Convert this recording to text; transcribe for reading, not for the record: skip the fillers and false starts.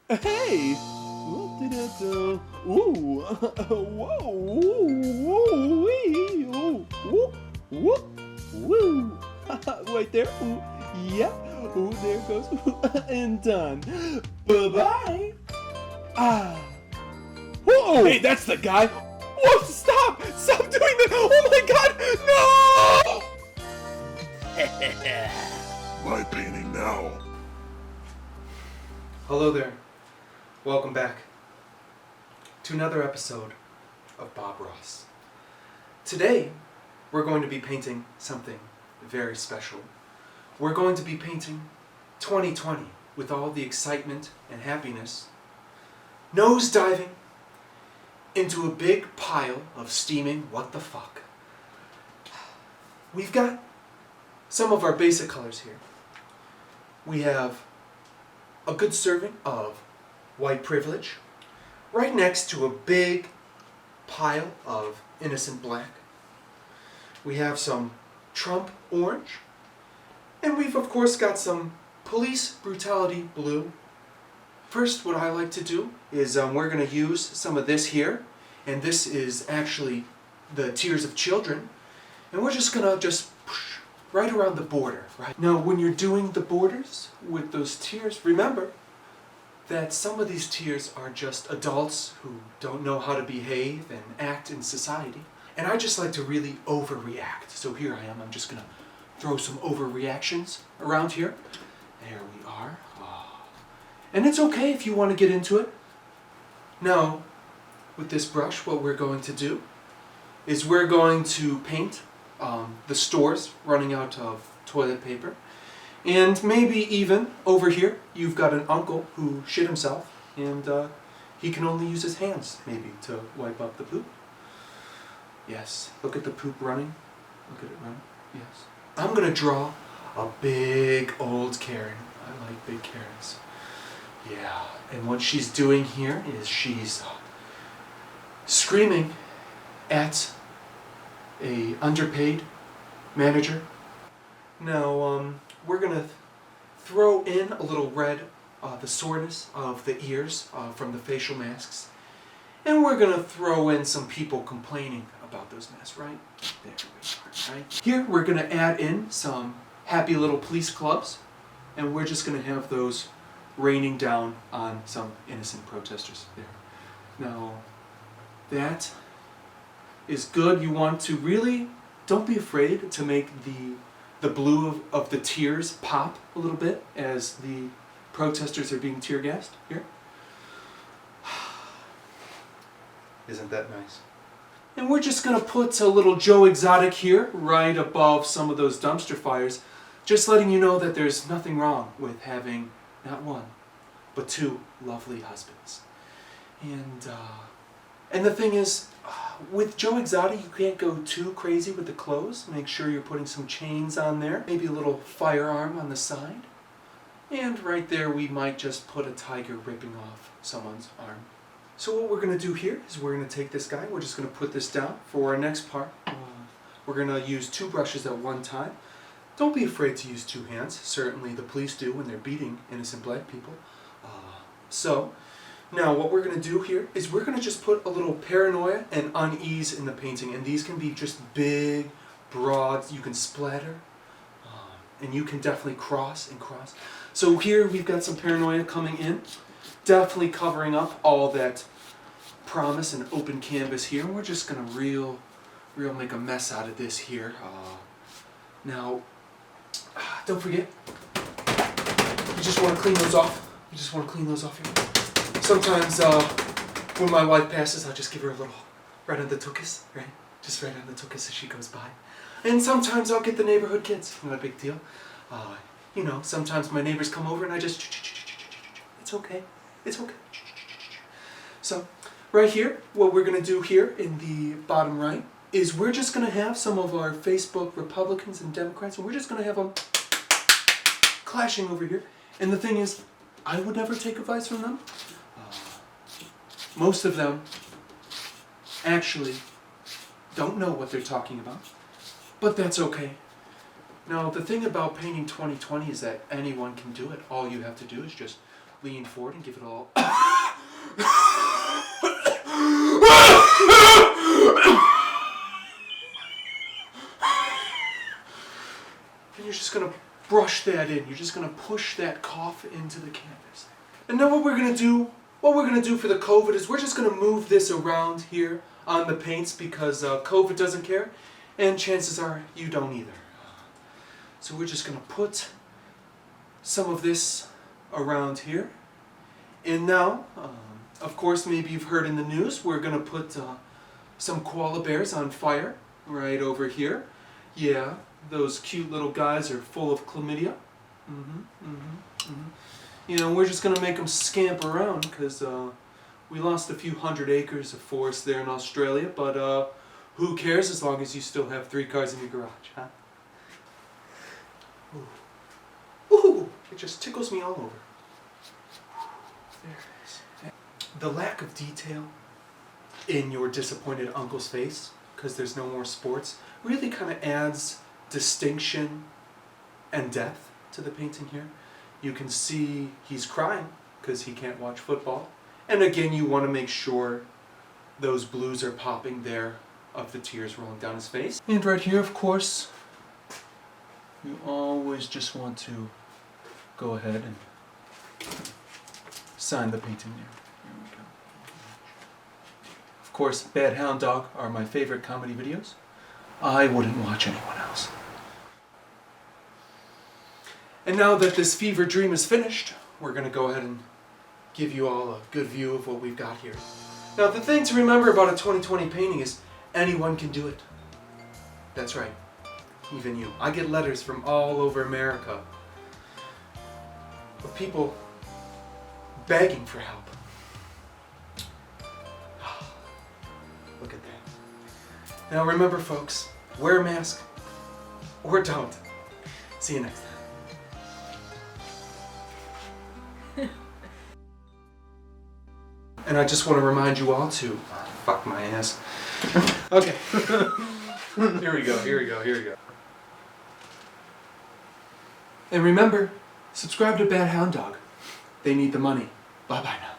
Hey! Ooh, whoa, woo, wee, ooh, woo, woo, woo. Wait there, ooh, yeah, ooh, there goes, and done. Bye-bye. Ah. Whoa! Hey, that's the guy! Whoa, stop! Stop doing that! Oh my god, no! My painting now. Hello there. Welcome back to another episode of Bob Ross. Today, we're going to be painting something very special. We're going to be painting 2020 with all the excitement and happiness, nose diving into a big pile of steaming what the fuck. We've got some of our basic colors here. We have a good serving of white privilege, right next to a big pile of innocent black. We have some Trump orange, and we've of course got some police brutality blue. First, what I like to do is we're going to use some of this here, and this is actually the tears of children, and we're just going to push right around the border. Right now, when you're doing the borders with those tears, remember that some of these tears are just adults who don't know how to behave and act in society. And I just like to really overreact. So here I am, I'm just gonna throw some overreactions around here. There we are. Oh. And it's okay if you want to get into it. Now, with this brush, what we're going to do is we're going to paint the stores running out of toilet paper. And maybe even over here, you've got an uncle who shit himself, and he can only use his hands, maybe, to wipe up the poop. Yes, look at the poop running. Look at it run. Yes. I'm going to draw a big old Karen. I like big Karens. Yeah, and what she's doing here is she's screaming at a underpaid manager. Now, we're going to throw in a little red, the soreness of the ears from the facial masks. And we're going to throw in some people complaining about those masks, right? There we are, right? Here we're going to add in some happy little police clubs. And we're just going to have those raining down on some innocent protesters there. Now, that is good. You want to really, don't be afraid to make the blue of the tears pop a little bit as the protesters are being tear gassed here. Isn't that nice? And we're just going to put a little Joe Exotic here right above some of those dumpster fires, just letting you know that there's nothing wrong with having not one, but two lovely husbands. And the thing is, with Joe Exotic, you can't go too crazy with the clothes. Make sure you're putting some chains on there, maybe a little firearm on the side. And right there, we might just put a tiger ripping off someone's arm. So what we're going to do here is we're going to take this guy, we're just going to put this down. For our next part, we're going to use two brushes at one time. Don't be afraid to use two hands. Certainly the police do when they're beating innocent black people. Now what we're going to do here is we're going to just put a little paranoia and unease in the painting. And these can be just big, broad, you can splatter. And you can definitely cross and cross. So here we've got some paranoia coming in. Definitely covering up all that promise and open canvas here. And we're just going to real make a mess out of this here. Now, don't forget, you just want to clean those off. You just want to clean those off here. Sometimes when my wife passes, I'll just give her a little right on the tuchus, right? Just right on the tuchus as she goes by. And sometimes I'll get the neighborhood kids. Not a big deal. You know, sometimes my neighbors come over and I just... It's okay. It's okay. So, right here, what we're going to do here in the bottom right is we're just going to have some of our Facebook Republicans and Democrats, and we're just going to have them clashing over here. And the thing is, I would never take advice from them. Most of them actually don't know what they're talking about, but that's okay. Now, the thing about painting 2020 is that anyone can do it. All you have to do is just lean forward and give it all. And you're just gonna brush that in. You're just gonna push that cough into the canvas. And now what we're gonna do for the COVID is we're just gonna move this around here on the paints because COVID doesn't care, and chances are you don't either. So we're just gonna put some of this around here. And now, of course, maybe you've heard in the news, we're gonna put some koala bears on fire right over here. Yeah, those cute little guys are full of chlamydia. You know, we're just gonna make them scamp around because we lost a few hundred acres of forest there in Australia, but who cares as long as you still have 3 cars in your garage, huh? Ooh. Ooh, it just tickles me all over. There it is. The lack of detail in your disappointed uncle's face, because there's no more sports, really kind of adds distinction and depth to the painting here. You can see he's crying because he can't watch football. And again, you want to make sure those blues are popping there of the tears rolling down his face. And right here, of course, you always just want to go ahead and sign the painting there. Here we go. Of course, BadHoundDog are my favorite comedy videos. I wouldn't watch anyone else. And now that this fever dream is finished, we're going to go ahead and give you all a good view of what we've got here. Now, the thing to remember about a 2020 painting is anyone can do it. That's right, even you. I get letters from all over America of people begging for help. Look at that. Now remember, folks, wear a mask or don't. See you next time. And I just want to remind you all to fuck my ass. Okay. Here we go. And remember, subscribe to BadHoundDog. They need the money. Bye-bye now.